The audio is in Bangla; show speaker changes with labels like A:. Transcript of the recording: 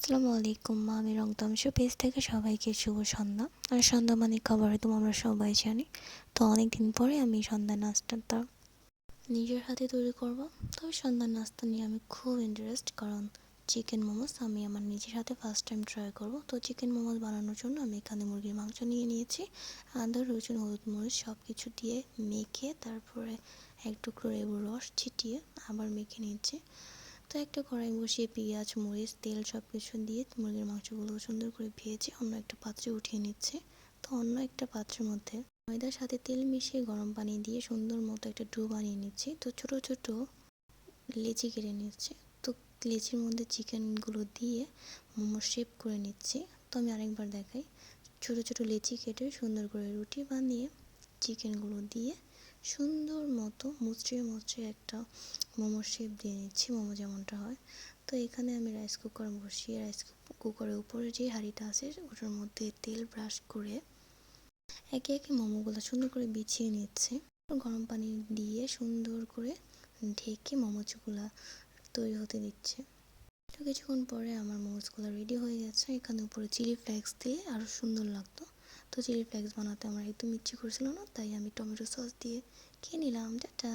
A: আসসালামু আলাইকুম। আমি রংতামশো পেজ থেকে সবাইকে শুভ সন্ধ্যা। আর সন্ধ্যা মানে খাবার তো আমরা সবাই জানি। তো অনেক দিন পরে আমি সন্ধ্যার নাস্তাটা নিজের হাতে তৈরি করব। তবে সন্ধ্যার নাস্তা নিয়ে আমি খুব ইন্টারেস্ট, কারণ চিকেন মোমোস আমি আমার নিজের হাতে ফার্স্ট টাইম ট্রাই করব। তো চিকেন মোমোস বানানোর জন্য আমি এখানে মুরগির মাংস নিয়ে নিয়েছি। আদা, রসুন, হলুদ, মরিচ সব কিছু দিয়ে মেখে তারপরে এক টুকরো লেবুর রস ছিটিয়ে আবার মেখে নিয়েছি। তো একটা কড়াই বসিয়ে পেঁয়াজ, মরিচ, তেল সব কিছু দিয়ে মুরগির মাংসগুলো সুন্দর করে ভেজে অন্য একটা পাত্রে উঠিয়ে নিচ্ছে। তো অন্য একটা পাত্রের মধ্যে ময়দার সাথে তেল মিশিয়ে গরম পানি দিয়ে সুন্দর মতো একটা ডো বানিয়ে নিচ্ছি। তো ছোট ছোট লেচি কেটে নিচ্ছে। তো লেচির মধ্যে চিকেনগুলো দিয়ে মোমো শেপ করে নিচ্ছি। তো আমি আরেকবার দেখাই, ছোট ছোট লেচি কেটে সুন্দর করে রুটি বানিয়ে চিকেনগুলো দিয়ে সুন্দর মতো মুচড়িয়ে মুচড়িয়ে একটা মোমোর শেপ দিয়ে নিচ্ছি, মোমো যেমনটা হয়। তো এখানে আমি রাইস কুকার বসিয়ে রাইস কুকারের উপরে যে হাঁড়িটা আছে ওটার মধ্যে তেল ব্রাশ করে একে একে মোমোগুলো সুন্দর করে বিছিয়ে নিচ্ছে। গরম পানি দিয়ে সুন্দর করে ঢেকে মোমোগুলো তৈরি হতে দিচ্ছে। তো কিছুক্ষণ পরে আমার মোমোসগুলো রেডি হয়ে গেছে। এখানে উপরে চিলি ফ্লেক্স দিয়ে আরও সুন্দর লাগতো। তো চিলি ফ্লেক্স বানাতে আমার একদম ইচ্ছে করছিল না, তাই আমি টমেটো সস দিয়ে খেয়ে নিলাম। টাটা।